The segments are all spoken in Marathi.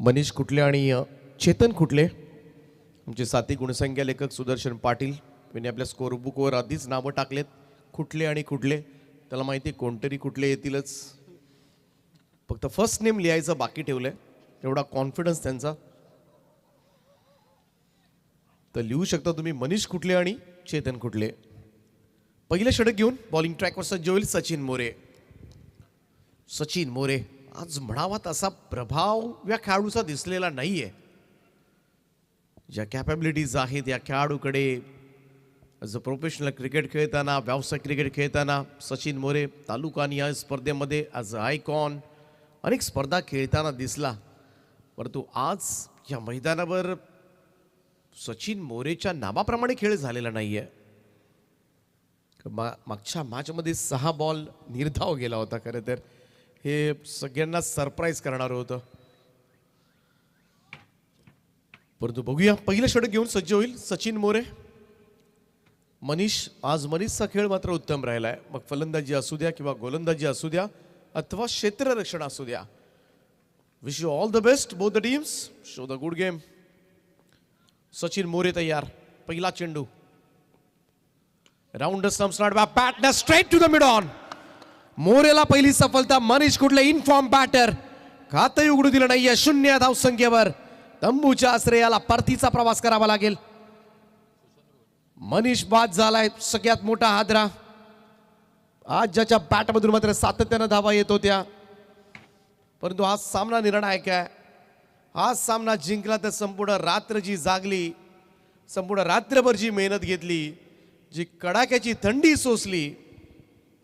मनीष कुठले आणि चेतन कुठले आमचे साथी गुणसंख्या लेखक सुदर्शन पाटील यांनी आपल्या स्कोरबुकवर आधीच नावं टाकलेत. कुठले आणि कुठले त्याला माहिती कोणतरी कुठले येतीलच, फक्त फर्स्ट नेम लिहायचं बाकी ठेवलंय, एवढा कॉन्फिडन्स त्यांचा. तर लिहू शकता तुम्ही मनीष कुठले आणि चेतन कुठले. पहिलं षटक घेऊन बॉलिंग ट्रॅकवर सज्ज होईल सचिन मोरे. सचिन मोरे आज म्हणावा तसा प्रभाव या खेळाडूचा दिसलेला नाहीये. ज्या कॅपॅबिलिटीज आहेत या खेळाडूकडे ॲज अ प्रोफेशनल क्रिकेट खेळताना, व्यावसायिक क्रिकेट खेळताना सचिन मोरे तालुका या स्पर्धेमध्ये ॲज अ आयकॉन अनेक स्पर्धा खेळताना दिसला. परंतु आज या मैदानावर सचिन मोरेच्या नावाप्रमाणे खेळ झालेला नाहीये. मागच्या मॅचमध्ये 6 बॉल निर्धाव गेला होता. खरं तर हे सगळ्यांना सरप्राईज करणार होतं. परंतु बघूया पहिलं षटक घेऊन सज्ज होईल सचिन मोरे. आज मनीषचा खेळ मात्र उत्तम राहिला आहे. मग फलंदाजी असू द्या किंवा गोलंदाजी असू द्या अथवा क्षेत्ररक्षण असू द्या. Wish you all the best both the teams. Show the good game. Sachin More तयार. पहिला चेंडू round stumps not bat straight to the mid on. मोरेला पहिली सफलता. मनीष कुठले इनफॉर्म बॅटर खातं उघडू दिलं नाहीये. 0 धावसंख्येवर तंबूच्या आश्रयाला परतीचा प्रवास करावा लागेल. मनीष बाद झालाय. सगळ्यात मोठा हादरा. आज ज्याच्या बॅटमधून मात्र सातत्यानं धावा येत होत्या, परंतु हा सामना निर्णायक आहे. हा सामना जिंकला तर संपूर्ण रात्र जी जागली, संपूर्ण रात्रभर जी मेहनत घेतली, जी कडाक्याची थंडी सोसली,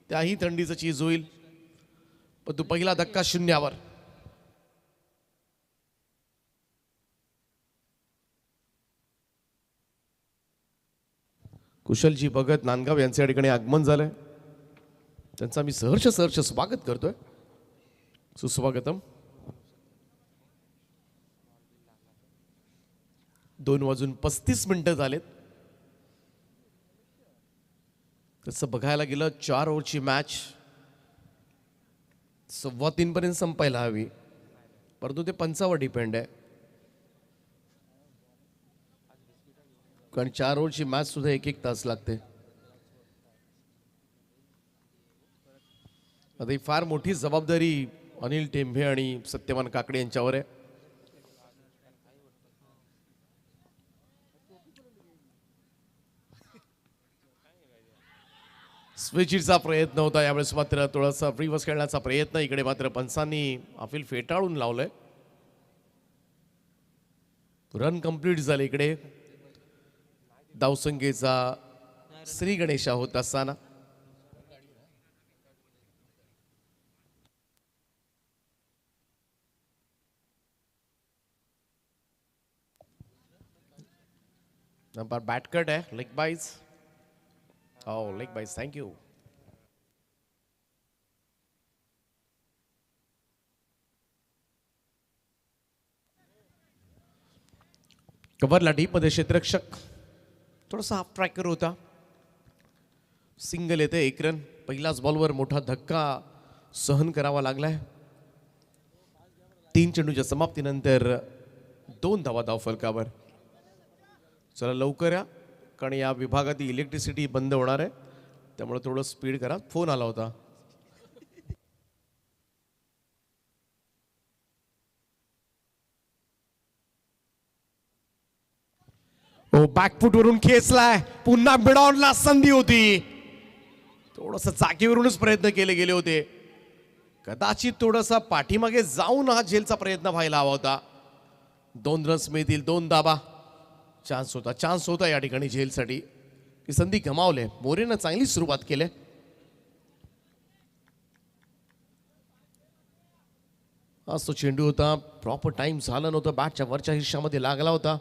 त्याही थंडीचं चीज होईल. पण तू पहिला धक्का शून्यावर. कुशलजी भगत नांदगाव यांच्या ठिकाणी आगमन झालंय. त्यांचा मी सहर्ष स्वागत करतोय. सुस्वागतम. 2:35 झालेत. तसं बघायला गेलं 4 ओव्हरची मॅच 2:15 पर्यंत संपायला हवी, परंतु ते पंचावर डिपेंड आहे. कारण 4 ओव्हरची मॅच सुद्धा 1-1 तास लागते. आता ही फार मोठी जबाबदारी अनिल टेंभे आणि सत्यवान काकडे यांच्यावर आहे. स्विचचा प्रयत्न होता यावेळेस, मात्र थोडासा फ्रीवर्स खेळण्याचा प्रयत्न. इकडे मात्र पंचांनी अपील फेटाळून लावलंय. रन कंप्लीट झाले. इकडे धावसंख्येचा श्री गणेशा होत असताना नंबर बॅट कट आहे. Leg byes. Oh, leg bites. Thank you. कव्हरला डीप मध्ये क्षेत्ररक्षक थोडासा हाफ ट्रॅकर होता. सिंगल येते. 1 रन. पहिल्याच बॉलवर मोठा धक्का सहन करावा लागलाय. 3 चेंडूच्या समाप्तीनंतर 2 धावा धावफलकावर. चला लवकर या, कारण या विभागात इलेक्ट्रिसिटी बंद होणार आहे, त्यामुळे थोडं स्पीड करा. फोन आला होता. ओ बॅकफुट वरून खेचलाय. पुन्हा मिडॉनला संधी होती. थोडस चाकीवरूनच प्रयत्न केले गेले होते. कदाचित थोडासा पाठीमागे जाऊन हा झेलचा प्रयत्न व्हायला हवा होता. 2 रन्स मिळतील. 2 धाबा. चान्स होता या ठिकाणी झेलसाठी. ही संधी गमावले. मोरेनं चांगली सुरुवात केली. आज तो चेंडू होता. प्रॉपर टाइम झाला नव्हता. बॅटच्या वरच्या हिश्श्यामध्ये लागला होता.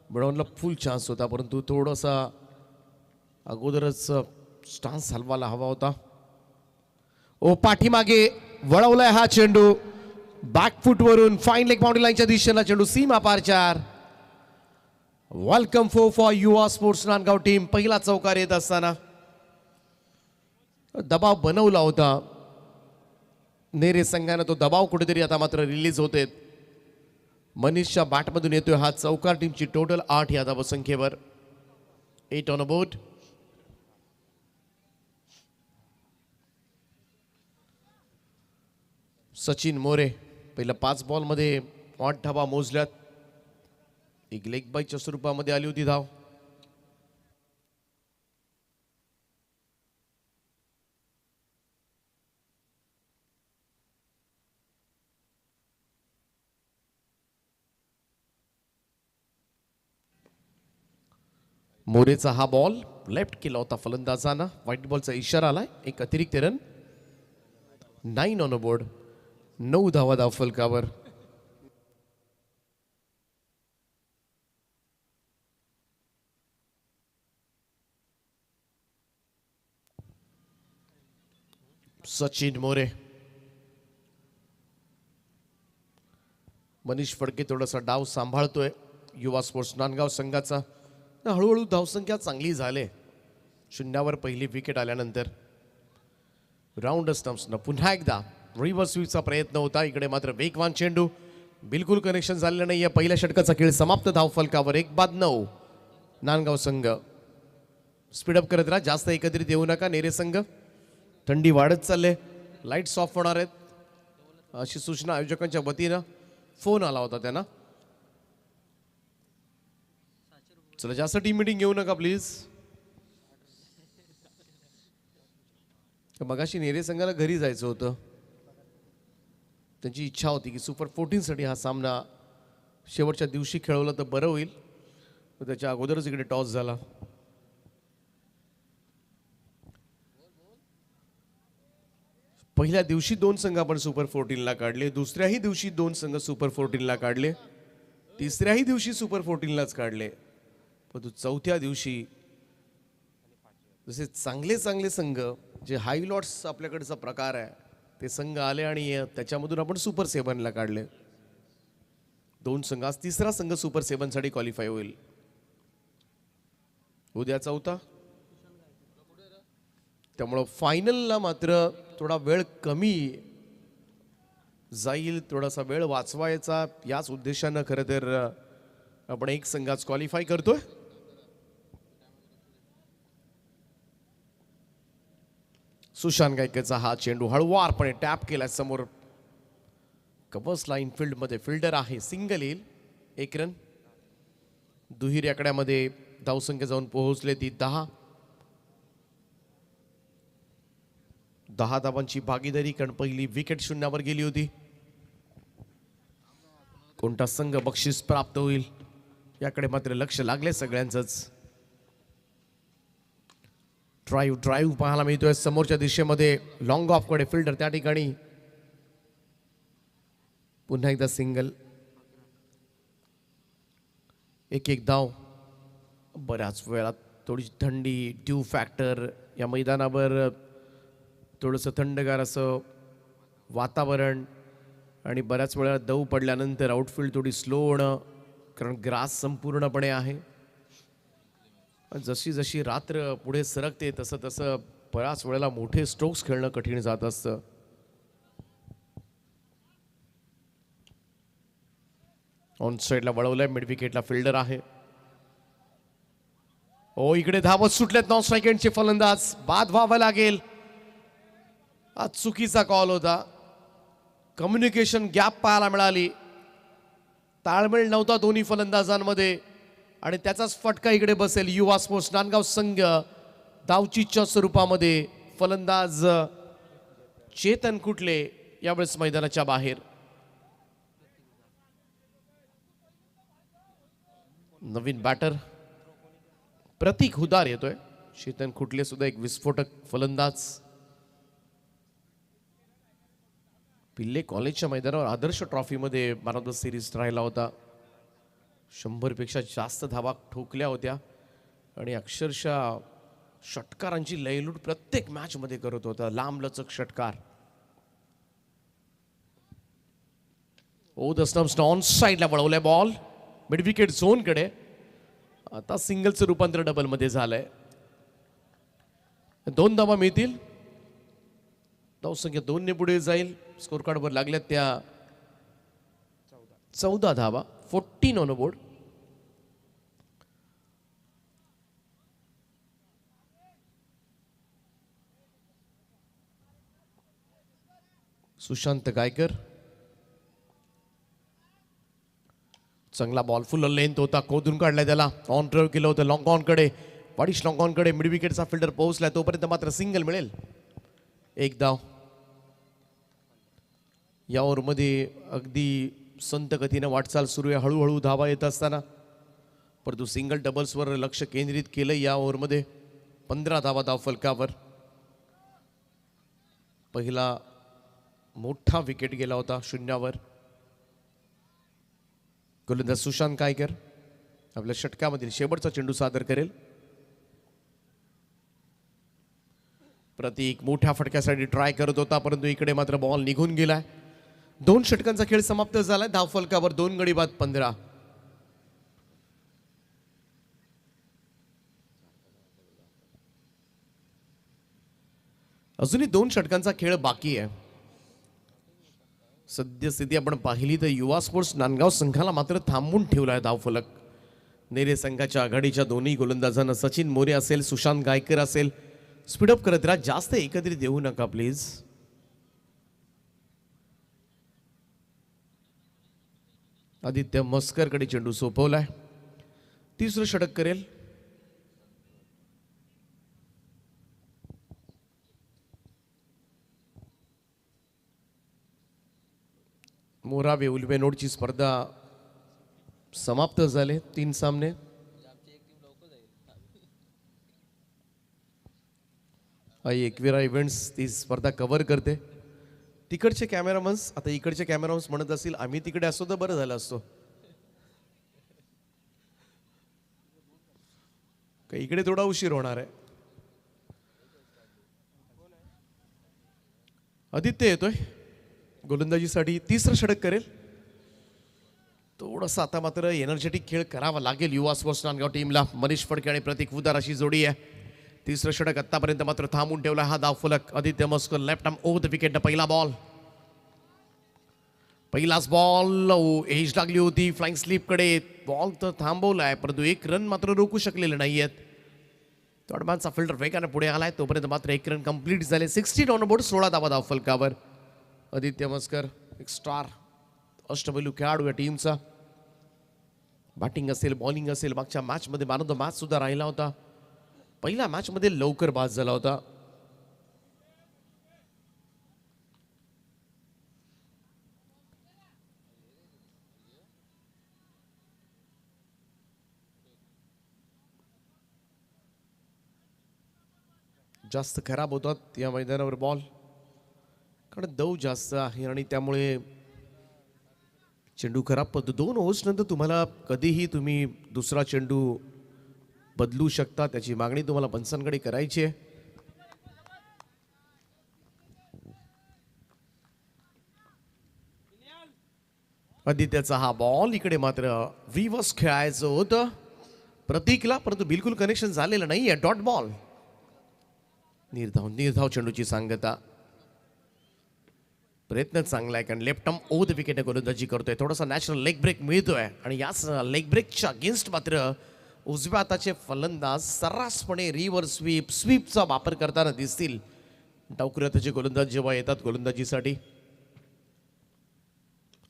मिळवणला फुल चान्स होता, परंतु थोडासा अगोदरच स्टान्स हलवायला हवा होता. ओ पाठीमागे वळवलाय हा चेंडू. बॅकफुट वरून फाईन लेग बाउंड्री लाईनच्या दिशेला चेंडू सीमा पार 4. वेलकम फॉर युवा स्पोर्ट्स नांदगाव टीम. पहिला चौकार येत असताना दबाव बनवला होता नेरे संघाने. तो दबाव कुठेतरी आता मात्र रिलीज होते. मनीषच्या बॅटमधून येतोय हा चौकार. टीमची टोटल 8 या धावसंख्येवर. 8 on a board. Sachin More पहिल्या 5 बॉलमध्ये 8 धावा मोजल्यात. एक लेग बायच्या स्वरूपामध्ये आली होती धाव. मोरेचा हा बॉल लेफ्ट केला होता फलंदाजांना. व्हाईट बॉलचा इशारा आलाय. एक अतिरिक्त रन. 9 on a board. 9 धावा धाव फलकावर. सचिन मोरे. मनीष फडके थोडासा डाव सांभाळतोय युवा स्पोर्ट्स नांदगाव संघाचा. हळूहळू धावसंख्या चांगली झाले. 0वर पहिली विकेट आल्यानंतर राऊंड स्टंप्सनं पुन्हा एकदा रिव्हर्स स्वीपचा प्रयत्न होता. इकडे मात्र वेगवान चेंडू. बिलकुल कनेक्शन झालेलं नाही. पहिल्या षटकाचा खेळ समाप्त. धाव फलकावर 1-9. नांदगाव संघ स्पीडअप करत राहा. जास्त एकत्रित येऊ नका. नेरे संघ थंडी वाढत चालले. लाईट्स ऑफ होणार आहेत अशी सूचना आयोजकांच्या वतीनं. फोन आला होता त्यांना. चला जास्त टीम मीटिंग घेऊ नका प्लीज. मगाशी नेरे संघाला घरी जायचं होतं. त्यांची इच्छा होती की सुपर 14 साठी हा सामना शेवटच्या दिवशी खेळवला तर बरं होईल. त्याच्या अगोदरच इकडे टॉस झाला. पहिल्या दिवशी 2 संघ आपण सुपर 14 ला काढले. दुसऱ्याही दिवशी 2 संघ सुपर 14 ला काढले. तिसऱ्याही दिवशी सुपर 14 लाच काढले. परंतु चौथ्या दिवशी जसे चांगले चांगले संघ जे हायलॉट्स आपल्याकडचा प्रकार आहे ते संघ आले आणि त्याच्यामधून आपण सुपर 7 ला काढले. 2 संघ. आज तिसरा संघ सुपर 7 साठी क्वालिफाय होईल. उद्या चौथा. त्यामुळं फायनलला मात्र थोडा वेळ कमी जाईल. थोडासा वेळ वाचवायचा याच उद्देशानं खरं तर आपण एक संघाच क्वालिफाय करतोय. सुशांत गायकचा हा चेंडू हळुवारपणे टॅप केला समोर. कबस लाईन फील्ड मध्ये फिल्डर आहे. सिंगल येईल. 1 रन. दुहेरी आकड्यामध्ये धावसंख्या जाऊन पोहोचले ती 10. 10 धावांची भागीदारी. कारण पहिली विकेट 0वर गेली होती. कोणता संघ बक्षीस प्राप्त होईल याकडे मात्र लक्ष लागले सगळ्यांचंच. ड्राईव्ह पाहायला मिळतोय समोरच्या दिशेमध्ये. लॉंग ऑफ कडे फिल्डर त्या ठिकाणी. पुन्हा एकदा सिंगल. 1-1 धाव. बऱ्याच वेळा थोडी थंडी ड्यू फॅक्टर या मैदानावर. थोडंसं थंडगार असं वातावरण आणि बऱ्याच वेळा दव पडल्यानंतर आउटफील्ड थोडी स्लो होणं. कारण ग्रास संपूर्णपणे आहे. जशी जशी रात्र पुढे सरकते तसं तसं बऱ्याच वेळेला मोठे स्ट्रोक्स खेळणं कठीण जात असतं. ऑन साईडला वळवलंय. मिड विकेटला फिल्डर आहे. ओ इकडे धावत सुटलेत नॉन स्ट्राईक एंडचे फलंदाज. बाद व्हावं लागेल. आज चुकीचा कॉल होता. कम्युनिकेशन गॅप पाहायला मिळाली. ताळमेळ नव्हता दोन्ही फलंदाजांमध्ये आणि त्याचाच फटका इकडे बसेल. युवा स्पोर्ट्स नांदगाव संघ धावचीच्या स्वरूपामध्ये. फलंदाज चेतन कुटले यावेळेस मैदानाच्या बाहेर. नवीन बॅटर प्रतीक हुदार येतोय. चेतन कुटले सुद्धा एक विस्फोटक फलंदाज. पिल्ले कॉलेजच्या मैदानावर आदर्श ट्रॉफीमध्ये मॅन ऑफ द सिरीज राहिला होता. 100 पेक्षा जास्त धावा ठोकल्या होत्या आणि अक्षरशः षटकारांची लयलूट प्रत्येक मॅच मध्ये करत होता. लांब लचक षटकार. ओ द स्टंप्स ऑन साइडला वळवलाय बॉल मिड विकेट झोन कडे. आता सिंगलचं रूपांतर डबल मध्ये झालंय. 2 धावा मिळतील. धावसंख्या 2 ने पुढे जाईल. स्कोर कार्डवर लागल्यात त्या 14 धावा, 14 ऑन बोर्ड. सुशांत गायकर, चांगला बॉल फुल लेंथ होता, खोदून काढलाय त्याला, ऑन ड्राइव्ह केलं होतं लॉंग ऑन कडे, वाडिश लॉंग ऑन कडे, मिड विकेटचा फिल्डर पोहोचलाय, तोपर्यंत मात्र सिंगल मिळेल. एक धाव. या ओव्हरमध्ये अगदी संत गतीनं वाटचाल सुरू आहे, हळूहळू धावा येत असताना, परंतु सिंगल डबल्सवर लक्ष केंद्रित केलं या ओव्हरमध्ये. 15 धावा धाव फलकावर. पहिला मोठा विकेट गेला होता शून्यावर. गोलंदाज सुशांत गायकर आपल्या षटकामधील शेवटचा चेंडू सादर करेल. प्रतीक मोठ्या फटक्यासाठी ट्राय करत होता, परंतु इकडे मात्र बॉल निघून गेलाय. 2 षटकांचा खेळ समाप्त झालाय. धाव फलकावर 2 गडी बाद 15. अजूनही 2 षटकांचा खेळ बाकी आहे. सद्यस्थिती आपण पाहिली तर युवा स्पोर्ट्स नांदगाव संघाला मात्र थांबवून ठेवला आहे धावफलक. नेरे संघाच्या आघाडीच्या दोन्ही गोलंदाजांना सचिन मोरे असेल, सुशांत गायकर असेल, स्पीडअप करत राहा, जास्त एकत्रित देऊ नका प्लीज. आदित्य मस्करकडे चेंडू सोपवलाय. तिसरं षटक करेल. मोरावे उल्वेनोडची स्पर्धा समाप्त झाले. 3 सामने. एकविरा इव्हेंट्स ती स्पर्धा कव्हर करते. तिकडचे कॅमेरामन्स आता इकडचे कॅमेरामन्स म्हणत असतील आम्ही तिकडे असतो तर बरं झालं असतो. इकडे थोडा उशीर होणार आहे. आदित्य येतोय गोलंदाजीसाठी. तिसरं षटक करेल. थोडंसं आता मात्र एनर्जेटिक खेळ करावा लागेल युवा स्पोर्ट्स नांदगाव टीमला. मनीष फडके आणि प्रतीक उदार अशी जोडी आहे. तिसरं षटक आतापर्यंत मात्र थांबून ठेवला हा धावफलक. Aditya Maskar left arm over the wicket. पहिला बॉल, पहिलाच बॉल एज लागली होती फ्लाइंग स्लीप कडे. बॉल तर थांबवलाय, परंतु 1 रन मात्र रोखू शकलेले नाहीयेत. तोडमानचा फिल्डर वेगाने पुढे आलाय, तोपर्यंत मात्र 1 रन कंप्लीट झाले. 16 ऑन बोर्ड, 16 धावा धावफलकावर. आदित्य मस्कर एक स्टार अष्टपैलू खेळाडू या टीमचा. बॅटिंग असेल, बॉलिंग असेल, मागच्या मॅचमध्ये मॅन ऑफ द मॅच सुद्धा राहिला होता. पहिल्या मॅचमध्ये लवकर बाद झाला होता. जास्त खराब होतात या मैदानावर बॉल, कारण दव जास्त आहे आणि त्यामुळे चेंडू खराब पडतो. 2 ओव्हर्स नंतर तुम्हाला कधीही तुम्ही दुसरा चेंडू बदलू शकता. त्याची मागणी तुम्हाला पंचांकडे करायची आहे. आदित्याचा हा बॉल, इकडे मात्र विवस खेळायचं होतं प्रतीकला, परंतु बिलकुल कनेक्शन झालेलं नाहीये. Dot ball. निर्धाव चेंडूची सांगता. प्रयत्न चांगला आहे, कारण left arm over the wicket गोलंदाजी करतोय. थोडासा नॅचरल लेग ब्रेक मिळतोय आणि याच लेग ब्रेकच्या अगेन्स्ट मात्र उजव्या हाताचे फलंदाज सर्रासपणे रिव्हर्स स्वीपचा वापर करताना दिसतील. डावखुऱ्या हाताचे गोलंदाज जेव्हा येतात गोलंदाजीसाठी.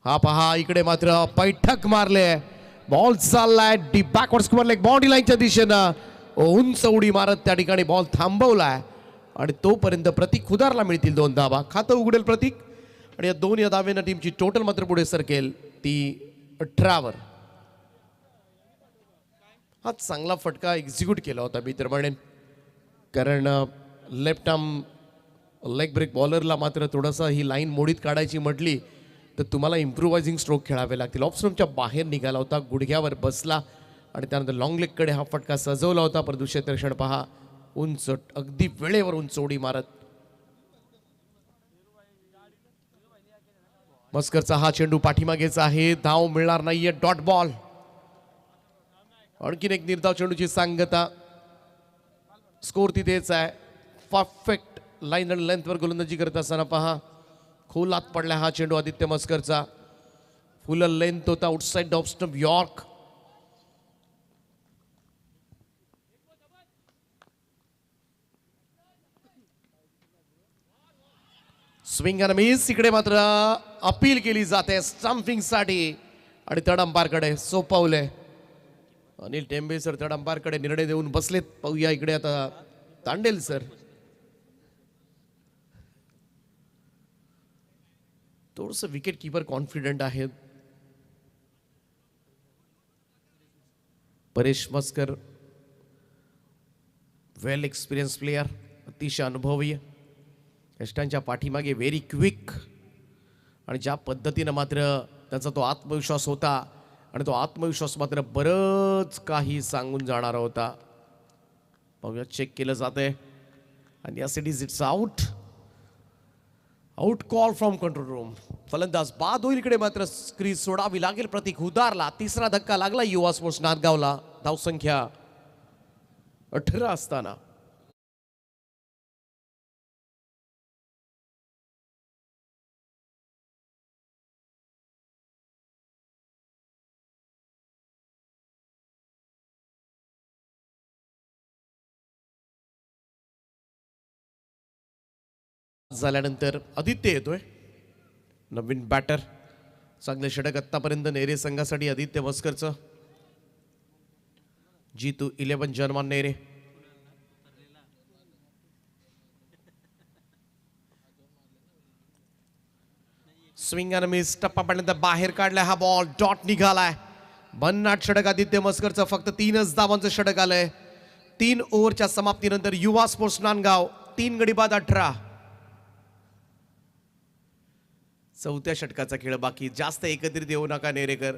हा पहा, इकडे मात्र बैठक मारले. बॉल चाललाय deep backward square leg boundary लाईनच्या दिशेनं. उंच उडी मारत त्या ठिकाणी बॉल थांबवलाय आणि तोपर्यंत प्रतीक खुदारला मिळतील 2 धावा. खातं उघडेल प्रतीक आणि या 2 धावेनं टीमची टोटल मात्र पुढे सरकेल ती 18 हा चांगला फटका एक्झिक्यूट केला होता मी तर म्हणेन, कारण लेफ्ट आर्म लेग ब्रेक बॉलरला मात्र थोडासा ही लाईन मोडीत काढायची म्हटली तर तुम्हाला इम्प्रुव्हायझिंग स्ट्रोक खेळावे लागतील. ऑफ स्टंपच्या बाहेर निघाला होता, गुडघ्यावर बसला आणि त्यानंतर लॉंग लेगकडे हा फटका सजवला होता. परंतु क्षेत्ररक्षण पहा, उंच अगदी वेळेवर उंच उडी मारत. मस्करचा हा चेंडू पाठीमागेचा आहे, धाव मिळणार नाहीये. Dot ball. आणखीन एक निर्धाव चेंडूची सांगता. स्कोर तिथेच आहे. परफेक्ट लाईन आणि लेंथवर गोलंदाजी करत असताना पहा, खोलात पडला हा चेंडू आदित्य मस्करचा. फुल लेंथ होता outside off stump York. Swing आणि मिस. इकडे मात्र अपील केली जाते स्टंपिंग साठी आणि थर्ड अंपायरकडे सोपवले. अनिल टेंबे सर थर्ड अंपायरकडे निर्णय देऊन बसलेत. पाहूया इकडे आता तांडेल सर. थोडस विकेट कीपर कॉन्फिडंट आहेत. परेश मस्कर वेल एक्सपिरियन्स प्लेयर, अतिशय अनुभवी, यष्टांच्या पाठीमागे व्हेरी क्विक. आणि ज्या पद्धतीनं मात्र त्याचा तो आत्मविश्वास होता आणि तो आत्मविश्वास मात्र बरंच काही सांगून जाणारा होता. पाहूया चेक केलं जातंय आणि यासाठी it's out. Out call from control room. फलंदाज बाद होईल. इकडे मात्र क्रीज सोडावी लागेल. प्रतीक हुदारला. तिसरा धक्का लागला युवा स्पोर्ट्स नांदगावला. धावसंख्या 18 असताना झाल्यानंतर आदित्य येतोय, नवीन बॅटर. चांगले षटक आतापर्यंत नेरे संघासाठी आदित्य मस्करचं. G2 11 German Nere. स्विंग आणि मिस. टप्पापर्यंत बाहेर काढलाय हा बॉल. डॉट निघालाय. भन्नाट षटक आदित्य मस्करचं. फक्त 3च धावांचं षटक आलंय. 3 ओव्हरच्या समाप्तीनंतर युवा स्पोर्ट्स नांदगाव 3 गडी बाद 18. चौथ्या षटकाचा खेळ बाकी. जास्त एकत्रित येऊ नका नेरेकर.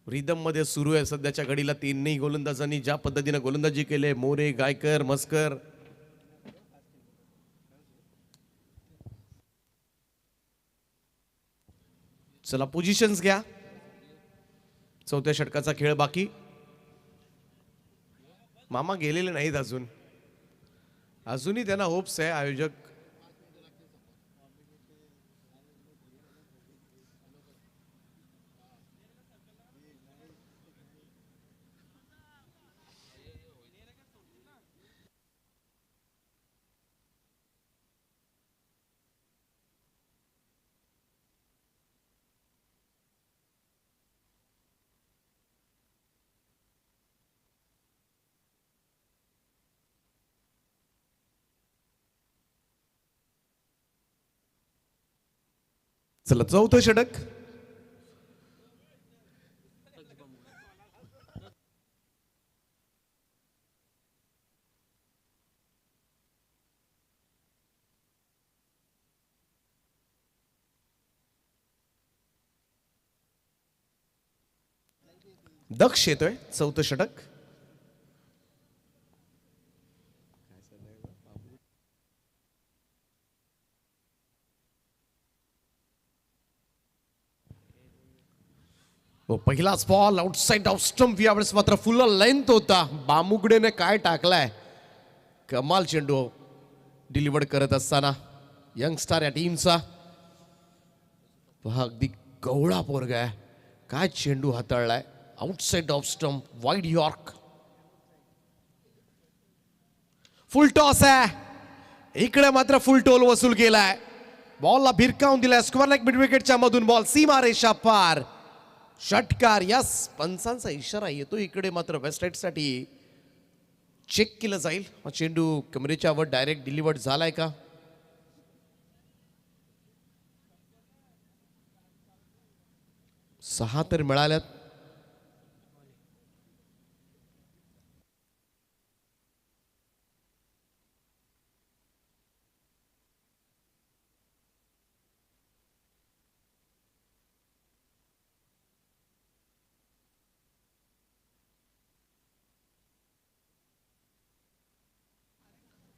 रिदम मध्ये सुरू आहे सध्याच्या घडीला. 3 गोलंदाजांनी ज्या पद्धतीने गोलंदाजी केले, मोरे, गायकर, मस्कर. चला पोझिशन्स घ्या. चौथ्या षटकाचा खेळ बाकी. मामा गेलेले नाहीत अजून. अजूनही त्यांना होप्स आहे. आयोजक चला चौथं षटक. दक्ष येतोय. चौथं षटक. पहिलाच बॉल आउटसाइड ऑफ स्टंप. यावेळेस मात्र फुल लेंथ होता. बामुगडेने काय टाकलाय. कमाल चेंडू डिलिव्हर करत असताना यंगस्टार या टीमचा. पहा अगदी गवळा पोरगा आहे. काय चेंडू हाताळलाय. Outside off stump. Wide yorker. Full toss आहे. इकडे मात्र फुल टोल वसूल केलाय. बॉलला भिरकावून दिलाय. स्क्वेअर लेग मिड विकेटच्या मधून बॉल सीमा रेषा पार. षटकार. यस, पंचांचा इशारा येतो. इकडे मात्र वेस्ट साइड साठी चेक केलं जाईल. हा चेंडू कमरेच्या वर डायरेक्ट डिलिव्हर्ड झालाय का. सहा तर मिळाल्यात.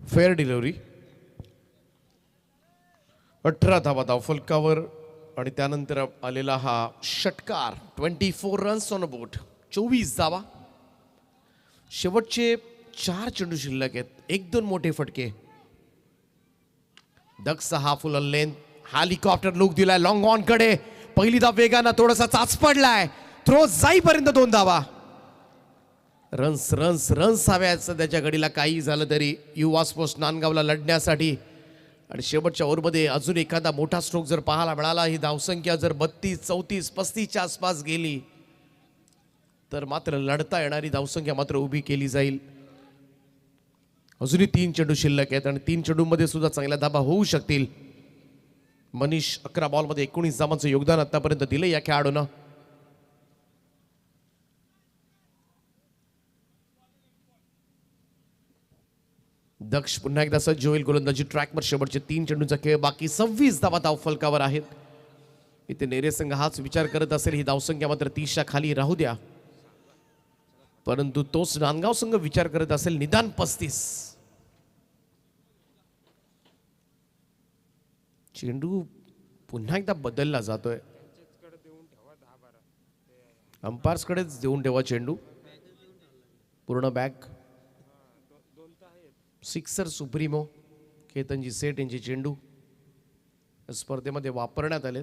Fair delivery. 18 धावा धावफलकावर आणि त्यानंतर आलेला हा षटकार. 24 रन्स ऑन अ बोर्ड. 24 धावा. शेवटचे 4 चेंडू शिल्लक आहेत. 1-2 मोठे फटके. दक्ष हा फुल लेंथ हेलिकॉप्टर लुक दिलाय लॉंग ऑन कडे. पहिली धाव वेगानं थोडासा चाच पडलाय. थ्रो जाईपर्यंत 2 धावा. रन्स रन्स रन्स हव्यात सध्याच्या घडीला. काही झालं तरी युवा स्पोर्ट्स नांदगावला लढण्यासाठी. आणि शेवटच्या ओव्हरमध्ये अजून एखादा मोठा स्ट्रोक जर पाहायला मिळाला, ही धावसंख्या जर 32, 34, 35च्या आसपास गेली तर मात्र लढता येणारी धावसंख्या मात्र उभी केली जाईल. अजूनही 3 चेंडू शिल्लक आहेत आणि 3 चेंडूमध्ये सुद्धा चांगल्या धाबा होऊ शकतील. मनीष 11 बॉलमध्ये 19 धावांचं योगदान आतापर्यंत दिलं या खेळाडूनं. दक्ष पुन्हा एकदा सज्ज होईल गोलंदाजी ट्रॅकवर. शेवटचे 3 चेंडूंचा खेळ बाकी. 26 धावा धावफलकावर आहेत. इथे नेरे संघ हाच विचार करत असेल, ही धावसंख्या मात्र 30च्या खाली राहू द्या. परंतु तोच नांदगाव संघ विचार करत असेल निदान 35. चेंडू पुन्हा एकदा बदलला जातोय. अंपायर्स कडेच देऊन ठेवा चेंडू. पूर्ण बॅग. सिक्सर सुप्रीमो केतनजी सेठ यांचे चेंडू स्पर्धेमध्ये वापरण्यात आले.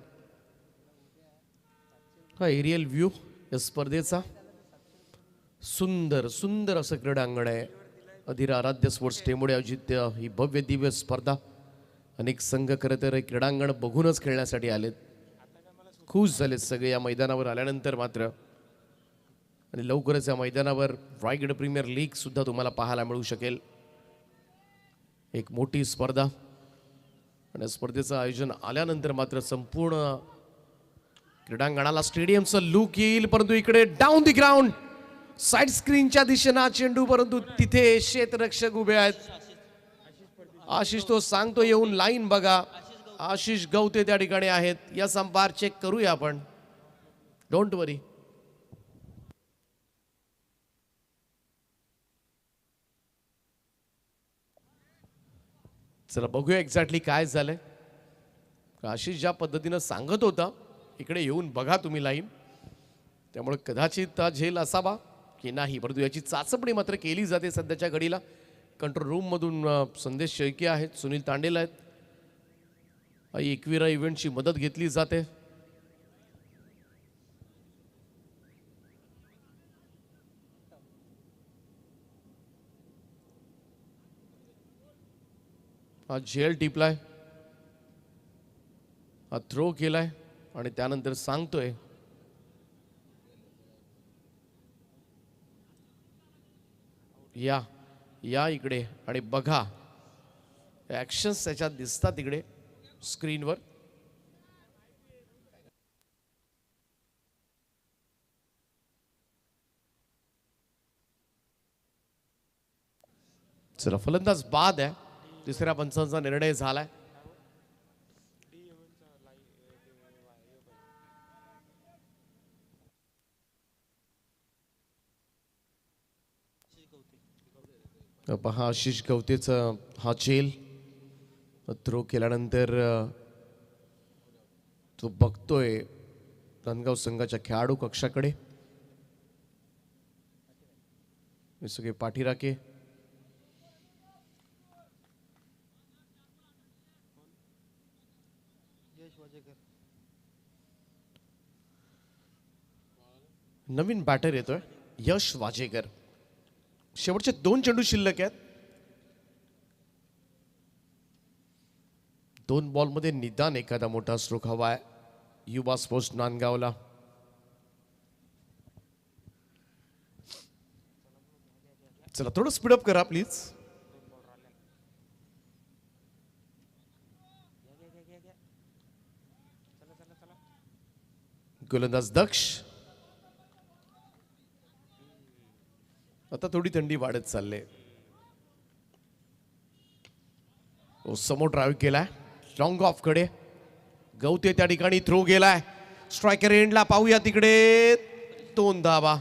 हा एरियल व्ह्यू या स्पर्धेचा. सुंदर सुंदर असं क्रीडांगण आहे. अधीर आराध्य स्पोर्ट्स टेमुडे आयोजित ही भव्य दिव्य स्पर्धा. अनेक संघ खरं तर क्रीडांगण बघूनच खेळण्यासाठी आलेत. खुश झालेत सगळे या मैदानावर आल्यानंतर मात्र. आणि लवकरच या मैदानावर रायगड प्रीमियर लीग सुद्धा तुम्हाला पाहायला मिळू शकेल. एक मोठी स्पर्धा आणि स्पर्धेचं आयोजन आल्यानंतर मात्र संपूर्ण क्रीडांगणाला स्टेडियमचं लुक येईल. परंतु इकडे डाऊन दी ग्राउंड साइड स्क्रीनच्या दिशेनं चेंडू, परंतु तिथे क्षेत्ररक्षक उभे आहेत. आशिष तो सांगतो येऊन लाईन बघा. आशिष गवते त्या ठिकाणी आहेत. या संपार चेक करूया आपण. डोंट वरी. चला बघूया एक्झॅक्टली काय झालंय. आशिष ज्या पद्धतीनं सांगत होता इकडे येऊन बघा तुम्ही लाईन, त्यामुळे कदाचित हा झेल असावा की नाही, परंतु याची चाचपणी मात्र केली जाते सध्याच्या घडीला. कंट्रोल रूममधून संदेश शेळके आहेत, सुनील तांडेल आहेत. एकविरा इव्हेंटची मदत घेतली जाते. हा झेल टिपलाय, हा थ्रो केलाय आणि त्यानंतर सांगतोय या या इकडे आणि बघा. ऍक्शन्स त्याच्यात दिसतात इकडे स्क्रीनवर. चला फलंदाज बाद आहे. तिसऱ्या पंचांचा निर्णय झालाय. पहा आशिष गवतेचा हा चेल थ्रो केल्यानंतर तो बघतोय नांदगाव संघाच्या खेळाडू कक्षाकडे. सगळे पाठीराखे. नवीन बॅटर येतोय यश वाजेकर. शेवटचे 2 चेंडू शिल्लक आहेत. 2 बॉलमध्ये निदान एखादा मोठा स्ट्रोक हवाय युवा स्पोर्ट्स नांदगावला. चला थोडं स्पीडअप करा प्लीज. गोलंदाज दक्ष. आता थोडी थंडी वाढत चालले. समोर ड्राईव्ह केलाय लॉंग ऑफ कडे. गवते त्या ठिकाणी थ्रो गेलाय. स्ट्रायकर एंडला पाहूया तिकडे 2 धावा.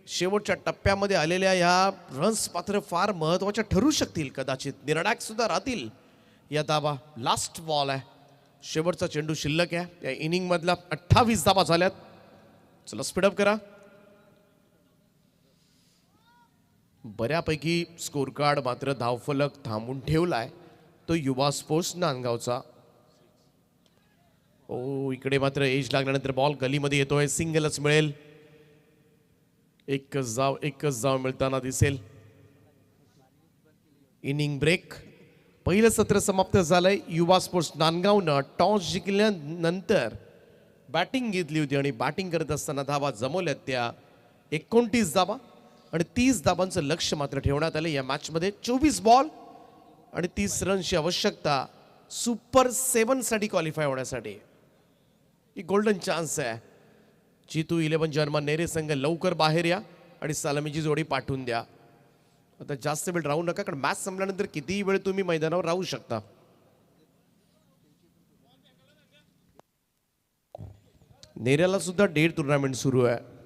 शेवटच्या टप्प्यामध्ये आलेल्या या रन्स मात्र फार महत्वाच्या ठरू शकतील. कदाचित निर्णायक सुद्धा राहतील या धावा. लास्ट बॉल आहे. शेवटचा चेंडू शिल्लक आहे. या इनिंग मधला 28 धावा झाल्यात. चला स्पीडअप करा. बऱ्यापैकी स्कोर कार्ड मात्र धावफलक थांबून ठेवलाय तो युवा स्पोर्ट्स नांदगावचा. ओ इकडे मात्र एज लागल्यानंतर बॉल गलीमध्ये येतोय, सिंगलच मिळेल. एकच धाव मिळताना दिसेल. Inning break. पहिलं सत्र समाप्त झालंय. युवा स्पोर्ट्स नांदगावनं टॉस जिंकल्यानंतर बॅटिंग घेतली होती आणि बॅटिंग करत असताना धावा जमवल्यात त्या 29 धावा आणि 30 धावांचं लक्ष मात्र ठेवण्यात आलं या मॅचमध्ये. 24 बॉल आणि 30 रनची आवश्यकता सुपर 7 साठी क्वालिफाय होण्यासाठी. ही गोल्डन चान्स आहे. चितू 11 जर्मन नेरे संघ लवकर बाहेर या आणि सलामीची जोडी पाठवून द्या. आता जास्त वेळ राहू नका, कारण मॅच संपल्यानंतर कितीही वेळ तुम्ही मैदानावर राहू शकता. नेऱ्याला सुद्धा डेट टुर्नामेंट सुरू आहे.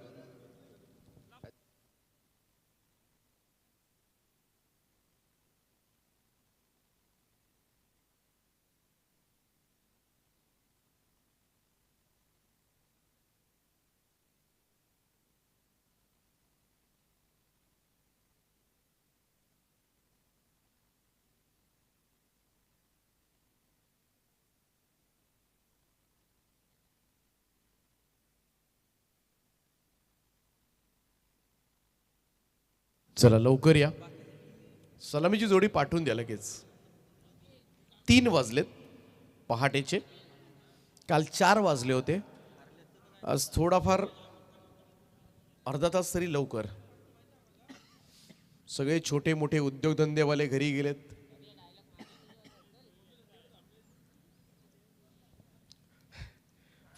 चला लवकर या, सलामीची जोडी पाठवून द्या लगेच. 3 वाजलेत पहाटेचे. काल 4 वाजले होते. आज थोडाफार अर्धा तास तरी लवकर. सगळे छोटे मोठे उद्योगधंदेवाले घरी गेलेत.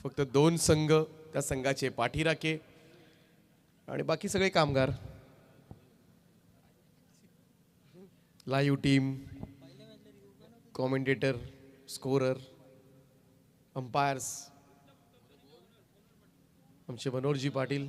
फक्त 2 संघ, त्या संघाचे पाठीराखे आणि बाकी सगळे कामगार. Live team, commentator, scorer, umpires आमचे मनोहरजी पाटील.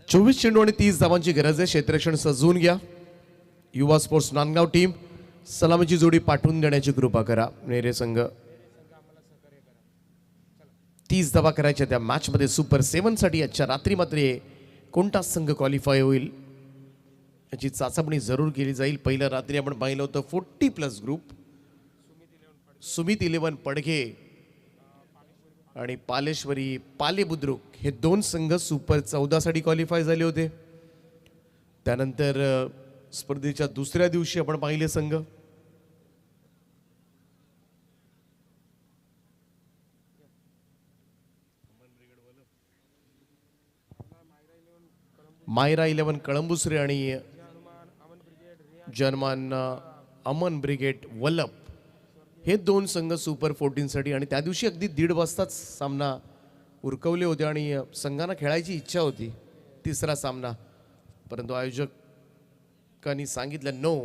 चोवीस चेंडू आणि 30 धावांची गरज आहे. क्षेत्ररक्षण सजवून घ्या. युवा स्पोर्ट्स नांदगाव टीम, सलामीची जोडी पाठवून देण्याची कृपा करा. नेरे संघ 30 धावा करायच्या त्या मॅचमध्ये सुपर 7 साठी. आजच्या रात्री मात्र कोणता संघ क्वालिफाय होईल याची चाचपणी जरूर केली जाईल. पहिल्या रात्री आपण पाहिलं होतं 40+ ग्रुप. सुमित 11 पडघे आणि पालेश्वरी पाले बुद्रुक हे 2 संघ सुपर 14 साठी क्वालिफाय झाले होते. त्यानंतर स्पर्धेच्या दुसऱ्या दिवशी आपण पाहिले संघ मायरा 11 कळंबुसरे आणि जर्मन अमन ब्रिगेड वल्लभ हे 2 संघ सुपर 14 साठी. आणि त्या दिवशी अगदी 1:30 वाजताच सामना उरकवले होते आणि संघांना खेळायची इच्छा होती तिसरा सामना, परंतु आयोजकांनी सांगितलं नो,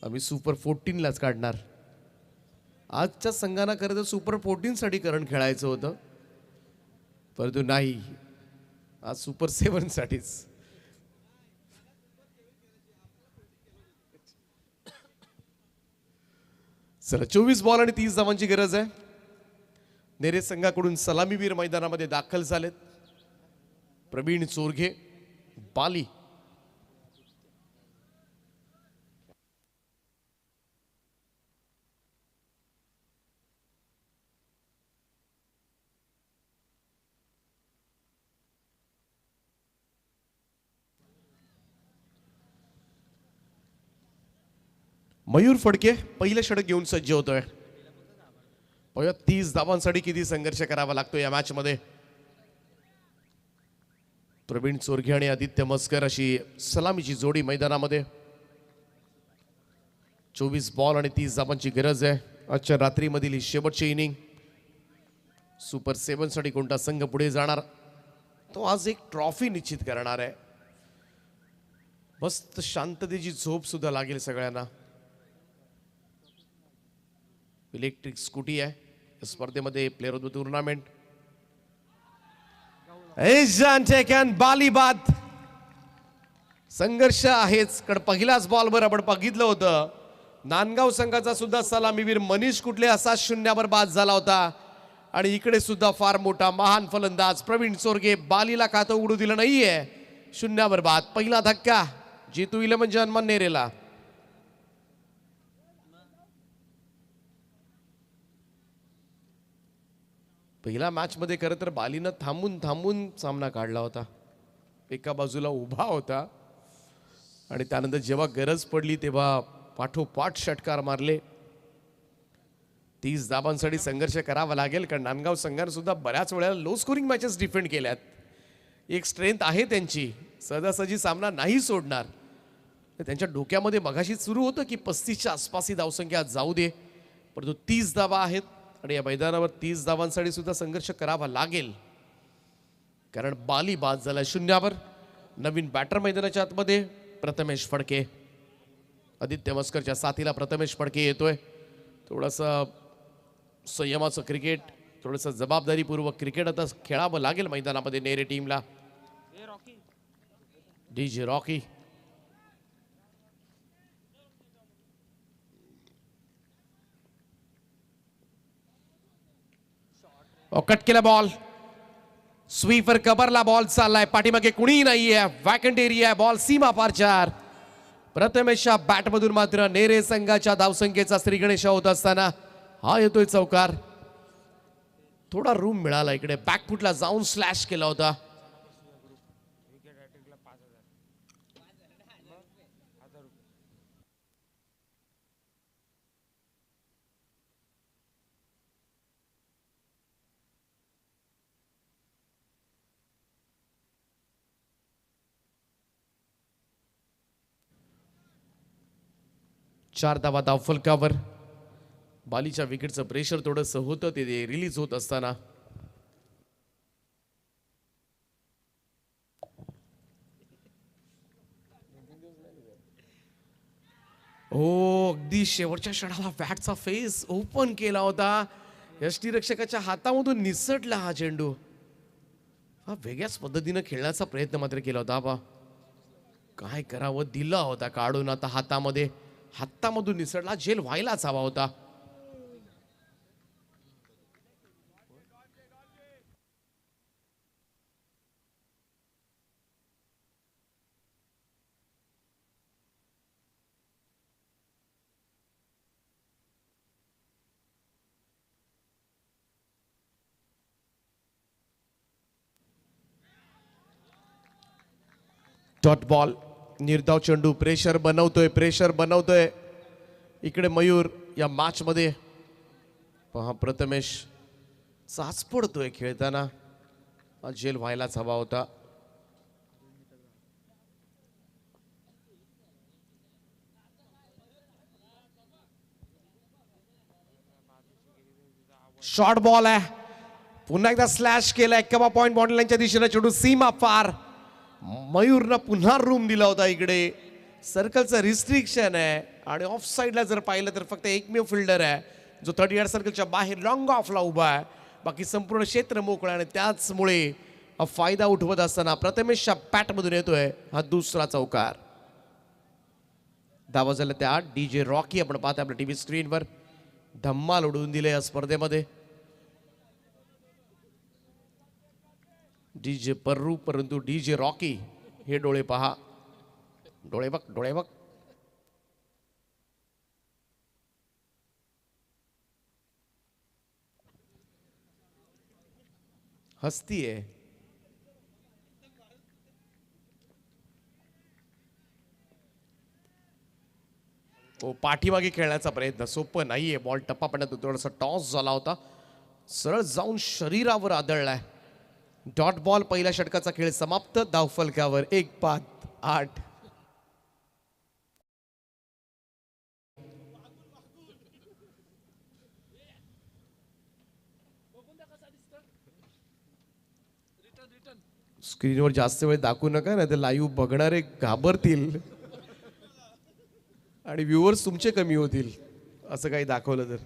आम्ही सुपर 14 लाच काढणार. आजच्या संघांना खरं तर सुपर 14 साठी कारण खेळायचं होतं, परंतु नाही, आज सुपर 7 साठीच. चला 24 बॉल आणि 30 धावांची गरज आहे. नेरे संघाकडून सलामीवीर मैदानामध्ये दाखल झालेत. प्रवीण चोरघे, बाली. मयूर फडके पहिलं षटक घेऊन सज्ज होतोय. 30 धावांसाठी किती संघर्ष करावा लागतो या मॅच मध्ये. प्रवीण चोरघे आणि आदित्य मस्कर अशी सलामीची जोडी मैदानामध्ये. 24 बॉल आणि 30 धावांची गरज आहे आजच्या रात्रीमधील ही शेवटची इनिंग. सुपर 7 साठी कोणता संघ पुढे जाणार तो आज एक ट्रॉफी निश्चित करणार आहे. मस्त शांततेची झोप सुद्धा लागेल सगळ्यांना. इलेक्ट्रिक स्कूटी आहे या स्पर्धेमध्ये प्लेअर ऑफ द टुर्नामेंट. बालीबाद संघर्ष आहेच कारण पहिल्याच बॉलवर आपण बघितलं होतं नांदगाव संघाचा सुद्धा सलामीवीर मनीष कुटले असा 0 बाद झाला होता. आणि इकडे सुद्धा फार मोठा महान फलंदाज प्रवीण चोरगे बालीला खातं उघडू दिलं नाहीये. 0 बाद. पहिला धक्का जीतू 11 जन्मन नेरेला. पहिल्या मॅच मध्ये खरं तर बालीनं थांबून थांबून सामना काढला होता. एका बाजूला उभा होता आणि त्यानंतर जेव्हा गरज पडली तेव्हा पाठोपाठ षटकार मारले. 30 धावांसाठी संघर्ष करावा लागेल कारण नांदगाव संघाने सुद्धा बऱ्याच वेळेला लो स्कोरिंग मॅचेस डिफेंड केल्यात. एक स्ट्रेंथ आहे त्यांची. सहजासहजी सामना नाही सोडणार. त्यांच्या डोक्यामध्ये मगाशी सुरू होतं की 35च्या आसपास ही धावसंख्या जाऊ दे. परंतु 30 धावा आहेत आणि या मैदानावर 30 धावांसाठी सुद्धा संघर्ष करावा लागेल कारण बाली बाद झाला 0 नवीन बॅटर मैदानाच्या आतमध्ये प्रथमेश फडके. आदित्य मस्करच्या साथीला प्रथमेश फडके येतोय. थोडंसं संयमाचं क्रिकेट थोडंसं जबाबदारीपूर्वक क्रिकेट आता खेळावं लागेल मैदानामध्ये नेरे टीमला. डीजे रॉकी कट केला बॉल. स्वीपर कबरला बॉल चाललाय. पाठीमागे कुणीही नाहीये. वॅकंट एरिया बॉल सीमा पार 4. प्रथमेशच्या बॅटमधून मात्र नेरे संघाच्या धावसंख्येचा श्रीगणेश होत असताना हा येतोय चौकार. थोडा रूम मिळाला इकडे. बॅकफुटला जाऊन स्लॅश केला होता. चार धावा धाव फलकावर. बालीच्या विकेटचं प्रेशर थोडंसं होतं ते रिलीज होत असताना अगदी शेवटच्या क्षणाला बॅटचा फेस ओपन केला होता. यष्टीरक्षकाच्या हातामधून निसटला हा चेंडू. हा वेगळ्याच पद्धतीनं खेळण्याचा प्रयत्न मात्र केला होता. बा काय करावं दिला होता काढून. आता हातामधून निसटला. झेल व्हायलाच हवा होता. Dot ball. निर्धाव चेंडू. प्रेशर बनवतोय इकडे मयूर या मॅच मध्ये. पहा प्रथमेश चाच पडतोय खेळताना. झेल व्हायलाच हवा होता. शॉर्ट बॉल आहे. पुन्हा एकदा स्लॅश केलाय. कबा पॉइंट बॉन्ड लाईनच्या दिशेने चेंडू सीमा पार. मयूरनं पुन्हा रूम दिला होता इकडे. सर्कलचं रिस्ट्रिक्शन आहे आणि ऑफ साईडला जर पाहिलं तर फक्त एकमेव फिल्डर आहे जो 30 यार्ड सर्कलच्या बाहेर लॉंग ऑफला उभा आहे. बाकी संपूर्ण क्षेत्र मोकळं आणि त्याचमुळे हा फायदा उठवत असताना प्रथमेशच्या बॅटमधून येतोय हा दुसरा चौकार. धावा झाल्या त्या डीजे रॉकी आपण पाहतो आपल्या टीव्ही स्क्रीनवर. धम्माल उडवून दिले या स्पर्धेमध्ये. डीजे पर्रू परंतु डीजे रॉकी हे डोळे पहा. डोळे बघ. हसतीये. पाठीमागे खेळण्याचा प्रयत्न सोपं नाहीये. बॉल टप्पा पडण्यात थोडासा टॉस झाला होता, सरळ जाऊन शरीरावर आदळलाय. Dot ball. पहिल्या षटकाचा खेळ समाप्त. धावफलकावर 1-5-8. स्क्रीनवर जास्त वेळ दाखवू नका, नाही तर लाईव्ह बघणारे घाबरतील आणि व्ह्युअर्स तुमचे कमी होतील असं काही दाखवलं तर.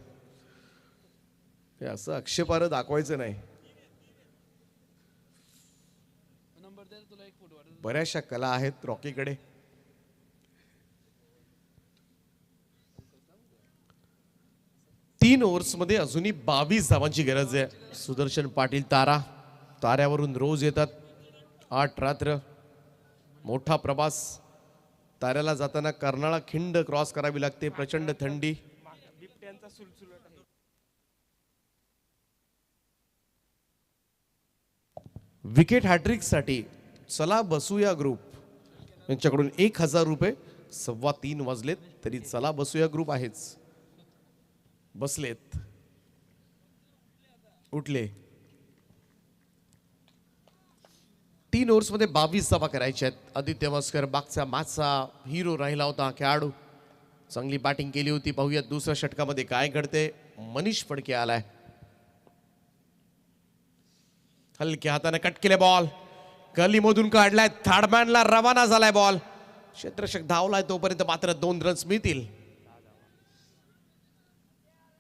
हे असं आक्षेपार्ह दाखवायचं नाही. बऱ्याचशा कला आहेत रॉकीकडे. तीन ओव्हर्समध्ये अजूनही 22 धावांची गरज आहे. सुदर्शन पाटील ताऱ्यावरून रोज येतात. 8 रात्र मोठा प्रवास. ताऱ्याला जाताना कर्नाळा खिंड क्रॉस करावी लागते. प्रचंड थंडी. विकेट हॅट्रिक साठी चला बसूया ग्रुप यांच्याकडून 1000 रुपये. 3:15 वाजलेत तरी चला बसूया ग्रुप आहेच. बसलेत, उठले. 3 ओव्हर्समध्ये 22 धावा करायच्या आहेत. आदित्य मस्कर मागचा मॅचचा हिरो राहिला होता खेळाडू. चांगली बॅटिंग केली होती. पाहूयात दुसऱ्या षटकामध्ये काय घडते. मनीष फडके आलाय. हलक्या हाताने कट केले बॉल. गलीमधून काढलाय. थर्डमॅनला रवाना झालाय बॉल. क्षेत्ररक्षक धावलाय तोपर्यंत मात्र 2 रन्स मिळतील.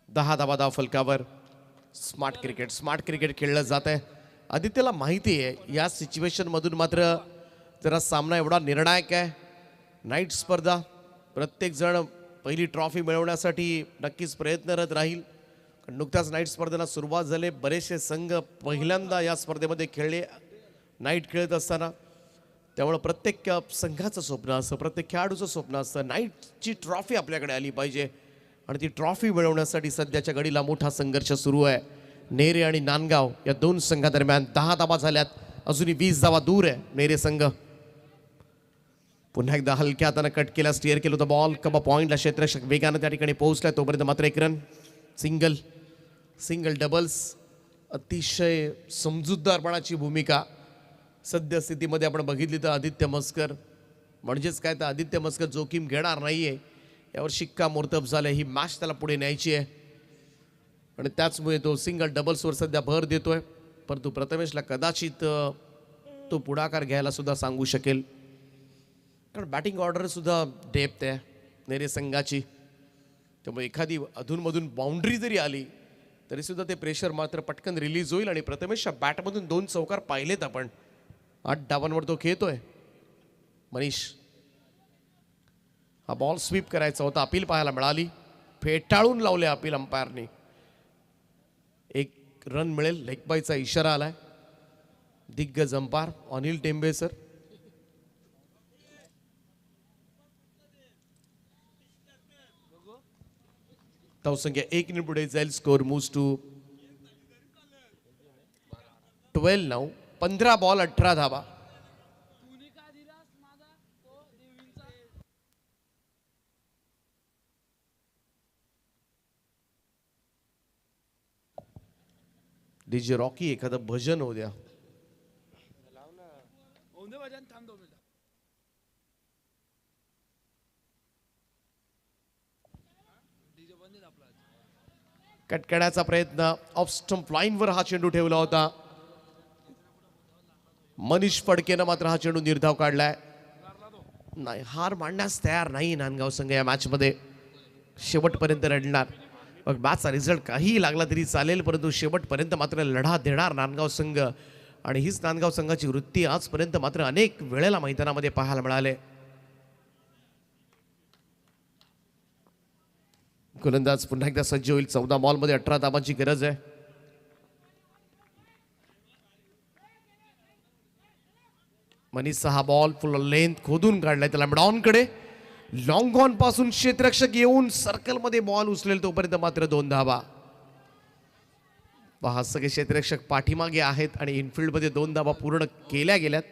10 धावा धाव फलकावर. स्मार्ट क्रिकेट खेळलं जात आहे. आदित्यला माहिती आहे या सिच्युएशन मधून मात्र जरा सामना एवढा निर्णायक आहे. नाईट स्पर्धा. प्रत्येक जण पहिली ट्रॉफी मिळवण्यासाठी नक्कीच प्रयत्नरत राहील. नुकत्याच नाईट स्पर्धेला सुरुवात झाली. बरेचसे संघ पहिल्यांदा या स्पर्धेमध्ये खेळले नाईट खेळत असताना. त्यामुळे प्रत्येक संघाचं स्वप्न असतं, प्रत्येक खेळाडूचं स्वप्न असतं नाईटची ट्रॉफी आपल्याकडे आली पाहिजे. आणि ती ट्रॉफी मिळवण्यासाठी सध्याच्या घडीला मोठा संघर्ष सुरू आहे. नेरे आणि नांदगाव या 2 संघादरम्यान 10 धावा झाल्यात. अजूनही 20 धावा दूर आहे नेरे संघ. पुन्हा एकदा हलक्या हाताने कट केला. स्टिअर केलं होतं बॉल. कबा पॉईंटला क्षेत्ररक्षक वेगानं त्या ठिकाणी पोहोचला. तोपर्यंत मात्र 1 रन. Single doubles. अतिशय समजूतदारपणाची भूमिका सद्यस्थितीमध्ये आपण बघितली तर आदित्य मस्कर. म्हणजेच काय तर आदित्य मस्कर जोखीम घेणार नाहीये. यावर शिक्कामोर्तब झालंय. ही मॅच त्याला पुढे न्यायची आहे आणि त्याचमुळे तो सिंगल डबल्सवर सध्या भर देतोय. परंतु प्रथमेशला कदाचित तो पुढाकार घ्यायला सुद्धा सांगू शकेल, कारण बॅटिंग ऑर्डर सुद्धा डेप्थ आहे नेरे संघाची. त्यामुळे एखादी अधूनमधून बाउंड्री जरी आली तरी सुद्धा ते प्रेशर मात्र पटकन रिलीज होईल. आणि प्रथमेशच्या बॅटमधून 2 चौकार पाहिलेत आपण. 8 डावांवर तो खेळतोय मनीष. हा बॉल स्वीप करायचा होता. अपील पाहायला मिळाली. फेटाळून लावले अपील अंपायरनी. 1 रन मिळेल. लेग बायचा इशारा आलाय. दिग्गज अंपायर अनिल टेंबे सर. धावसंख्या 1 ने पुढे जाईल. Score moves to 12 now. 15 ball 18 धावा. डीजे रॉकी एखादं भजन होऊ द्या. कट करण्याचा प्रयत्न. ऑफ स्टंप लाईनवर हा चेंडू ठेवला होता. मनीष फडकेनं मात्र हा चेंडू निर्धाव काढलाय. नाही, हार मांडण्यास तयार नाही नांदगाव संघ या मॅच मध्ये. शेवटपर्यंत लढणार. मग मॅचचा रिझल्ट काहीही लागला तरी चालेल, परंतु शेवटपर्यंत मात्र लढा देणार नांदगाव संघ. आणि हीच नांदगाव संघाची वृत्ती आजपर्यंत मात्र अनेक वेळेला मैदानामध्ये पाहायला मिळाले. गोलंदाज पुन्हा एकदा सज्ज होईल. 14 बॉलमध्ये 18 धावांची गरज आहे. मनीषचा हा बॉल फुल लेंथ खोदून काढलाय त्याला मिडॉनकडे. लॉंग ऑन पासून क्षेत्ररक्षक येऊन सर्कलमध्ये बॉल उचलेल तोपर्यंत मात्र 2 धावा. पहा सगळे क्षेत्ररक्षक पाठीमागे आहेत आणि इनफिल्डमध्ये 2 धावा पूर्ण केल्या गेल्यात.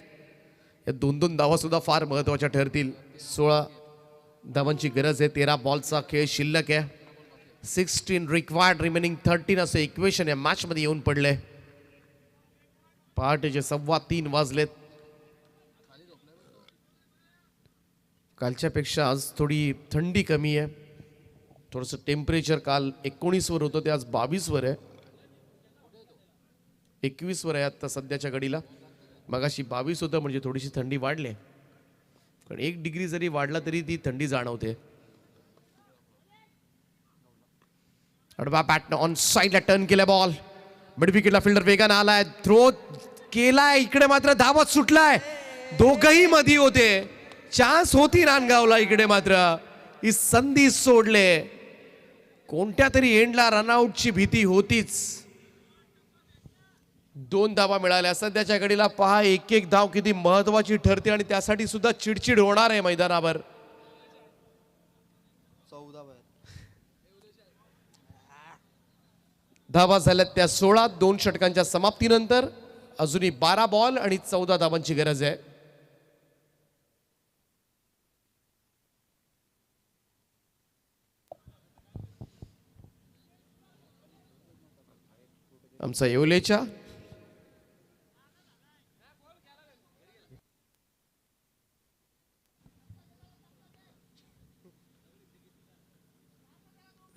या 2-2 धावा सुद्धा फार महत्वाच्या ठरतील. 16 धावांची गरज आहे. 13 बॉलचा खेळ शिल्लक आहे. 16 रिक्वायर्ड रिमेनिंग 13 असं इक्वेशन या मॅच मध्ये येऊन पडले. पहाटेचे 3:15 वाजलेत. कालच्या पेक्षा आज थोडी थंडी कमी आहे. थोडंसं टेम्परेचर काल 19 वर होतं ते आज 22 वर आहे. 21 वर आहे आता सध्याच्या घडीला. मगाशी 22 होतं म्हणजे थोडीशी थंडी वाढली. कारण 1 डिग्री जरी वाढला तरी ती थंडी जाणवते. अडवा बॅटनं ऑन साईडला टर्न केला बॉल. मिड विकेटला फिल्डर वेगानं आलाय. थ्रो केलाय. इकडे मात्र धावत सुटलाय. दोघही मध्ये होते. चान्स होती नांदगावला. इकडे मात्र ही संधी सोडले. कोणत्या तरी एंडला रनआउटची भीती होतीच. 2 धावा मिळाल्या. सध्याच्या घडीला पहा एक एक धाव किती महत्वाची ठरते आणि त्यासाठी सुद्धा चिडचिड होणार आहे मैदानावर. 14 धावा झाल्यात त्या 16. 2 षटकांच्या समाप्तीनंतर अजूनही 12 बॉल आणि 14 धावांची गरज आहे. आमचा येवलेच्या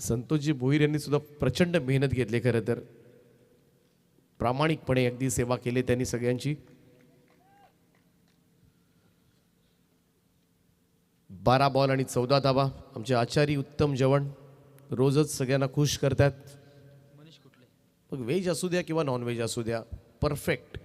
संतोषजी भोईर यांनी सुद्धा प्रचंड मेहनत घेतली. खरं तर प्रामाणिकपणे अगदी सेवा केली त्यांनी सगळ्यांची. 12 बॉल आणि 14 धावा. आमचे आचारी उत्तम जेवण रोजच सगळ्यांना खुश करतात. मग व्हेज असू द्या किंवा नॉन व्हेज असू द्या, परफेक्ट.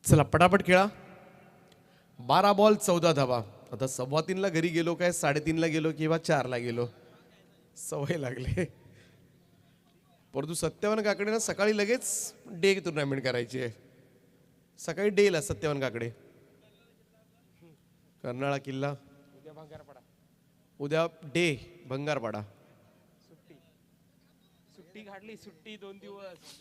चला पटापट खेळा. 12 बॉल 14 धावा. आता 3:15 घरी गेलो काय 3:30 गेलो किंवा 4 गेलो, सवय लागले. परंतु सत्यवान काकडे ना सकाळी लगेच डे टुर्नामेंट करायची आहे. सकाळी डेला सत्यवान काकडे कर्नाळा किल्ला. उद्या डे भंगारपाडा. सुट्टी काढली. सुट्टी 2 दिवस.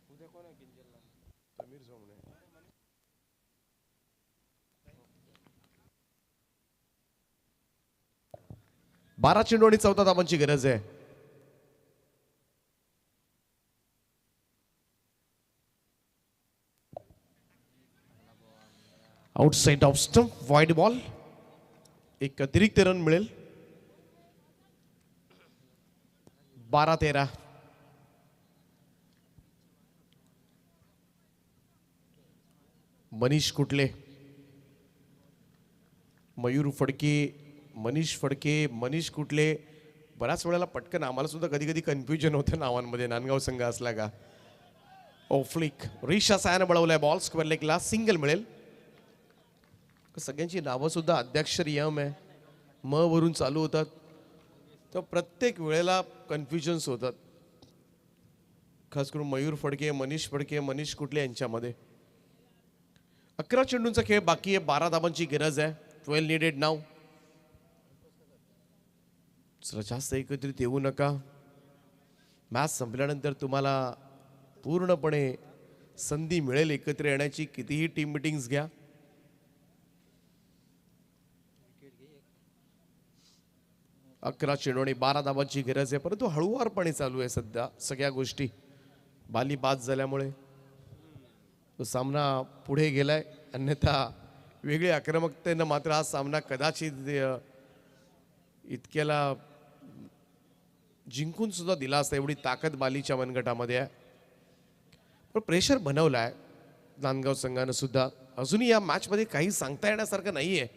उद्या कोण आहे गिंजलला? समीर सोमणे. 12 चेंडू आणि 14 धावांची गरज आहे. Outside off stump wide ball. एक अतिरिक्त रन मिळेल. 12-13. मनीष कुटले, मयूर फडके, मनीष फडके, मनीष कुटले. बऱ्याच वेळेला पटकन आम्हाला सुद्धा कधी कधी कन्फ्युजन होतं नावांमध्ये नांदगाव संघ असला का. ओफ्लिक रिशा सायानं बळवलाय बॉल. स्क्वेअर लेगला सिंगल मिळेल. सगळ्यांची नावं सुद्धा अद्याक्षर यम आहे, म वरून चालू होतात. तर प्रत्येक वेळेला कन्फ्युजन्स होतात. खास करून मयूर फडके, मनीष फडके, मनीष कुटले यांच्यामध्ये. 11 चेंडूंचा खेळ बाकी आहे. 12 धावांची गरज आहे. 12 नीडेड नाव. जास्त एकत्रित येऊ नका. मॅच संपल्यानंतर तुम्हाला पूर्णपणे संधी मिळेल एकत्र येण्याची. कितीही टीम मिटिंग्स घ्या. 11 चेंडू आणि 12 धावांची गरज आहे. परंतु हळूवारपणे चालू आहे सध्या सगळ्या गोष्टी. बाली बाद झाल्यामुळे तो सामना पुढे गेलाय. अन्यथा वेगळी आक्रमकतेनं मात्र हा सामना कदाचित इतक्याला जिंकून सुद्धा दिला असता. एवढी ताकद बालीच्या मनगटामध्ये आहे. पण प्रेशर बनवलाय नांदगाव संघानं सुद्धा. अजूनही या मॅचमध्ये काही सांगता येण्यासारखं नाहीये.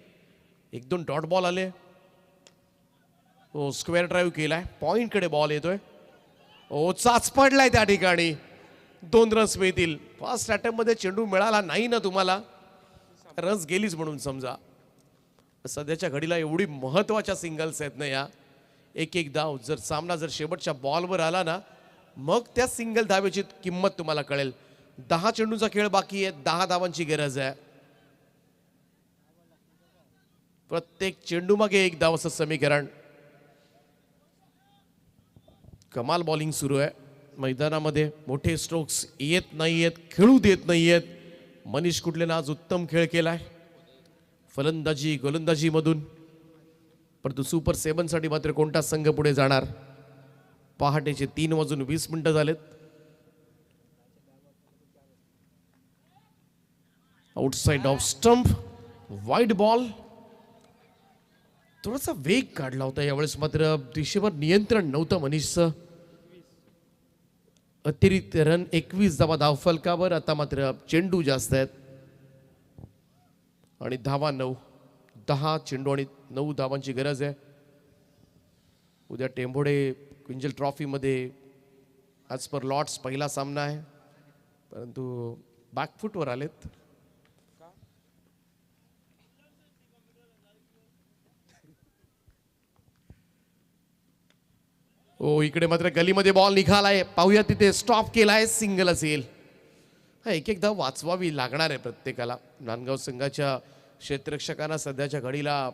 1-2 डॉट बॉल आले. स्क्वेअर ड्राईव्ह केलाय. पॉइंटकडे बॉल येतोय. चाच पडलाय त्या ठिकाणी. 2 रन्स मिळतील. फर्स्ट अटेम्प्ट मध्ये चेंडू मिळाला नाही ना तुम्हाला. रन्स गेलीच म्हणून समजा. सध्याच्या घडीला एवढी महत्त्वाच्या सिंगल्स आहेत ना या, एक एक धाव जर सामना जर शेवटच्या बॉलवर आला ना, मग त्या सिंगल धावेची किंमत तुम्हाला कळेल. 10 चेंडूचा खेळ बाकी आहे, 10 धावांची गरज आहे. प्रत्येक चेंडू मागे एक धाव असं समीकरण. कमाल बॉलिंग सुरू आहे मैदानामध्ये. मोठे स्ट्रोक्स येत नाहीयेत, खेळू देत नाहीयेत. मनीष कुटलेनं आज उत्तम खेळ केलाय फलंदाजी गोलंदाजी मधून. परंतु सुपर 7 साठी मात्र कोणता संघ पुढे जाणार? पहाटेचे 3:20 झालेत. Outside off stump, wide ball. थोडासा वेग काढला होता यावेळेस, मात्र दिशेवर नियंत्रण नव्हतं मनीषचं. अतिरिक्त रन 21 धावा धावफलकावर. आता मात्र चेंडू जास्त आहेत आणि धावा 9. 10 चेंडू आणि 9 धावांची गरज आहे. उद्या टेंभोडे क्विंजल ट्रॉफीमध्ये ॲज पर लॉर्ड्स पहिला सामना आहे, परंतु बॅकफुटवर आलेत. ओ इकडे मात्र गलीमध्ये बॉल निघालाय. पाहूया तिथे स्टॉप केलाय, सिंगल असेल. हा एक एकदा वाचवावी लागणार आहे प्रत्येकाला. नांदगाव संघाच्या क्षेत्ररक्षकांना सध्याच्या घडीला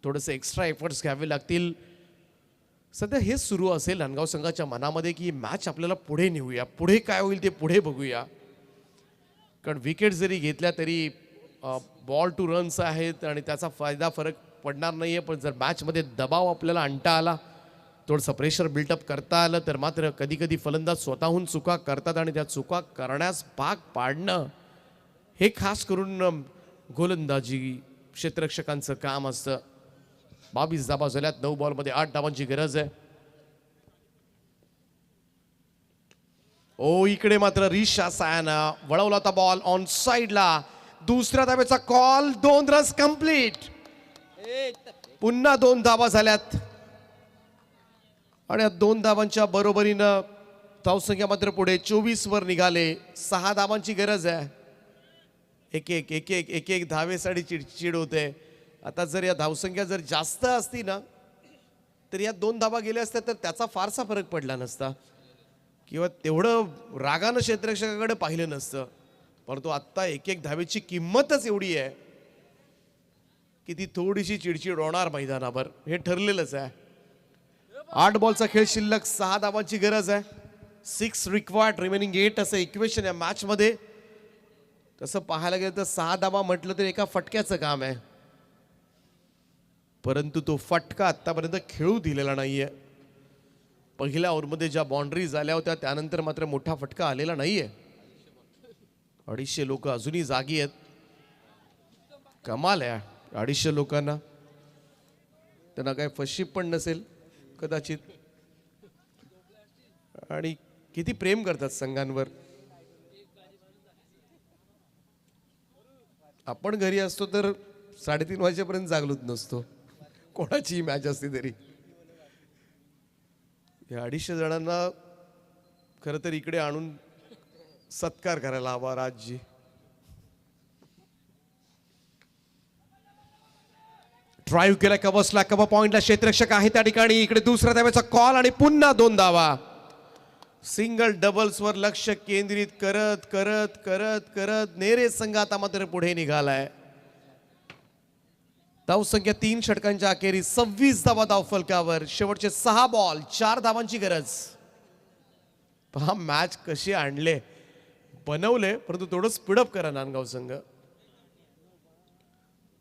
थोडेसे एक्स्ट्रा एफर्ट्स घ्यावे लागतील. सध्या हेच सुरू असेल नांदगाव संघाच्या मनामध्ये की मॅच आपल्याला पुढे नेऊया, पुढे काय होईल ते पुढे बघूया. कारण विकेट जरी घेतल्या तरी बॉल टू रन्स आहेत आणि त्याचा फायदा फरक पडणार नाही आहे. पण जर मॅचमध्ये दबाव आपल्याला आणता आला, थोडंसं प्रेशर बिल्टअप करता आलं, तर मात्र कधी कधी फलंदाज स्वतःहून चुका करतात आणि त्या चुका करण्यास भाग पाडणं हे खास करून गोलंदाजी क्षेत्ररक्षकांचं काम असतं. 22 धावा झाल्यात. 9 बॉलमध्ये 8 धावांची गरज आहे. ओ इकडे मात्र रिशा सायानं वळवला होता बॉल ऑन साइडला. दुसऱ्या धावेचा कॉल. 2 runs complete. पुन्हा 2 धावा झाल्यात आणि 2 धावांच्या बरोबरीनं धावसंख्या मात्र पुढे 24 वर निघाले. 6 धावांची गरज आहे. एक धावेसाठी चिडचिड होते. आता जर या धावसंख्या जर जास्त असती ना, तर या 2 धावा गेल्या असत्या तर त्याचा फारसा फरक पडला नसता किंवा तेवढं रागानं क्षेत्ररक्षकाकडे पाहिलं नसतं. परंतु आत्ता एक धावेची किंमतच एवढी आहे की ती थोडीशी चिडचिड होणार मैदानावर, हे ठरलेलंच आहे. 8 बॉलचा खेळ शिल्लक. 6 धावांची गरज आहे. 6 रिक्वायर्ड, रिमेनिंग 8 असं इक्वेशन या मॅच मध्ये. तसं पाहायला गेलं तर 6 धावा म्हटलं तर एका फटक्याचं काम आहे, परंतु तो फटका आतापर्यंत खेळू दिलेला नाहीये. पहिल्या ओव्हरमध्ये ज्या बाउंड्रीज आल्या होत्या त्यानंतर मात्र मोठा फटका आलेला नाहीये. 250 लोक अजूनही जागी आहेत. कमाल आहे 250 लोकांना. त्यांना काय फशीप पण नसेल कदाचित, आणि किती प्रेम करतात संघांवर. आपण घरी असतो तर 3:30 वाजेपर्यंत जागलोच नसतो, कोणाचीही मॅच असते तरी. या 250 जणांना खरं तर इकडे आणून सत्कार करायला हवा राजजी. ड्राईव्ह केला कव्हर्सला, कव्हर पॉइंटला क्षेत्ररक्षक आहे त्या ठिकाणी. इकडे दुसऱ्या धावेचा कॉल आणि पुन्हा 2 धावा. सिंगल डबल्सवर लक्ष केंद्रित करत करत करत करत नेरे संघ आता मात्र पुढे निघालाय. धावसंख्या 3 षटकांच्या अखेरी 26 धावा धावफलकावर. शेवटचे 6 बॉल 4 धावांची गरज. पहा मॅच कशी आणले, बनवले, परंतु थोडं स्पीडअप करा नांदगाव संघ.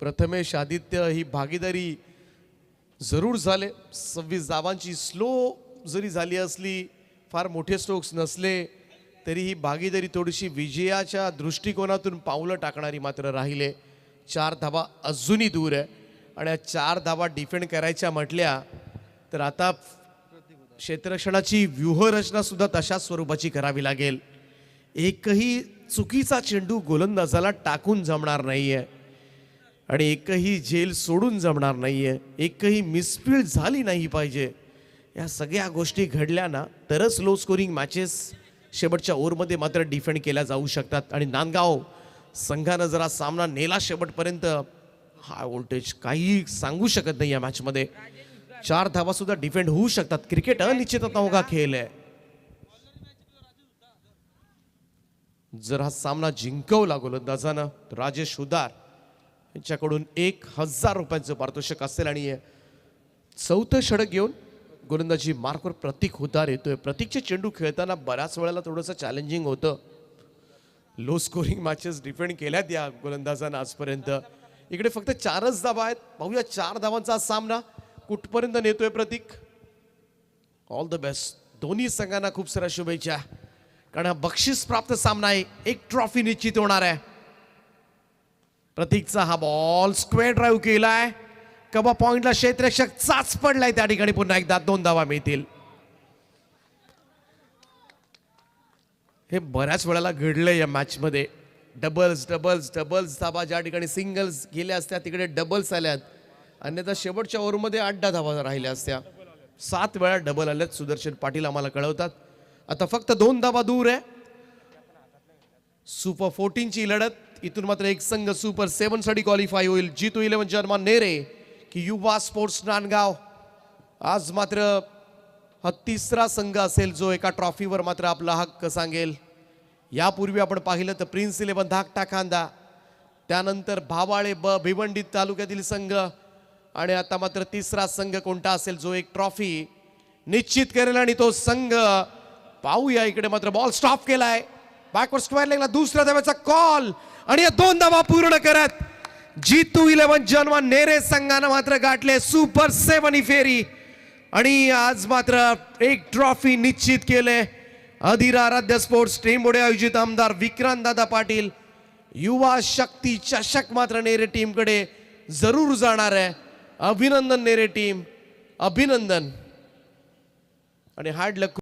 प्रथमेश आदित्य ही भागीदारी जरूर झाले. 26 धावांची स्लो जरी झाली असली, फार मोठे स्ट्रोक्स नसले तरी ही भागीदारी थोडीशी विजयाच्या दृष्टिकोनातून पावलं टाकणारी मात्र राहिले. 4 धावा अजूनही दूर आहे आणि 4 धावा डिफेंड करायच्या म्हटल्या तर आता क्षेत्ररक्षणाची व्यूहरचना सुद्धा तशाच स्वरूपाची करावी लागेल. एकही चुकीचा चेंडू गोलंदाजाला टाकून जमणार नाहीये आणि एकही झेल सोडून जमणार नाहीये. एकही मिसफील्ड झाली नाही पाहिजे. या सगळ्या गोष्टी घडल्या ना तरच लो स्कोरिंग मॅचेस शेवटच्या ओव्हरमध्ये मात्र डिफेंड केल्या जाऊ शकतात. आणि नांदगाव संघानं जरा सामना नेला शेवटपर्यंत. हा व्होल्टेज काही सांगू शकत नाही या मॅचमध्ये. 4 धावा सुद्धा डिफेंड होऊ शकतात. क्रिकेट अनिश्चितता का खेळ आहे. जर हा सामना जिंकवला गोलंदाजानं राजेश हुदार यांच्याकडून 1000 रुपयांचं पारितोषिक असेल. आणि चौथं षटक घेऊन गोलंदाजी मार्कवर प्रतीक हुदार येतोय. प्रतीकचे चेंडू खेळताना बऱ्याच वेळेला थोडंसं चॅलेंजिंग होतं. लो स्कोरिंग मॅचेस डिफेंड केल्यात या गोलंदाजानं आजपर्यंत. इकडे फक्त 4च धावा आहेत. पाहूया 4 धावांचा सामना कुठपर्यंत नेतोय प्रतीक. All the best. दोन्ही संघांना खूप साऱ्या शुभेच्छा, कारण हा बक्षीस प्राप्त सामना आहे. एक ट्रॉफी निश्चित होणार आहे. प्रतीकचा हा बॉल स्क्वेअर ड्राईव्ह केलाय. कबा पॉइंटला क्षेत्ररक्षक चाच पडलाय. त्या ठिकाणी पुन्हा एकदा 2 धावा मिळतील. हे बऱ्याच वेळेला घडलंय या मॅच मध्ये. डबल्स डबल्स डबल्स धावा ज्या ठिकाणी सिंगल्स गेल्या असत्या तिकडे डबल्स आल्यात. अन्यथा शेवटच्या ओव्हरमध्ये 8 धावा राहिल्या असत्या. 7 वेळा डबल आल्यात. सुदर्शन पाटील आम्हाला कळवतात. आता फक्त 2 धावा दूर आहे. सुपर 14 लढत. इथून मात्र एक संघ सुपर 7 साठी क्वालिफाय होईल. जीतू 11 जर्मान नेरे की युवा स्पोर्ट्स नांदगाव. आज मात्र हा 3रा संघ असेल जो एका ट्रॉफीवर मात्र आपला हक्क सांगेल. यापूर्वी आपण पाहिलं तर प्रिन्स 11 धाकटा खांदा, त्यानंतर भावाळे भिवंडी तालुक्यातील संघ, आणि आता मात्र 3रा संघ कोणता असेल जो एक ट्रॉफी निश्चित करेल. आणि तो संघ पाहूया. इकडे मात्र बॉल स्टॉप केलाय. बॅकवर्ड स्क्वेअर लेगला दुसऱ्या धाव्याचा कॉल, आणि या 2 धावा पूर्ण करत जीतू 11 जर्मान नेरे संघानं मात्र गाठले सुपर 7 ही फेरी. आणि आज मात्र एक ट्रॉफी निश्चित केले. अधीर आराध्य स्पोर्ट्स टीममुळे आयोजित आमदार विक्रांत दादा पाटील युवा शक्ती चषक मात्र नेरे टीमकडे जरूर जाणार आहे. अभिनंदन नेरे टीम, अभिनंदन. आणि हार्ड लक.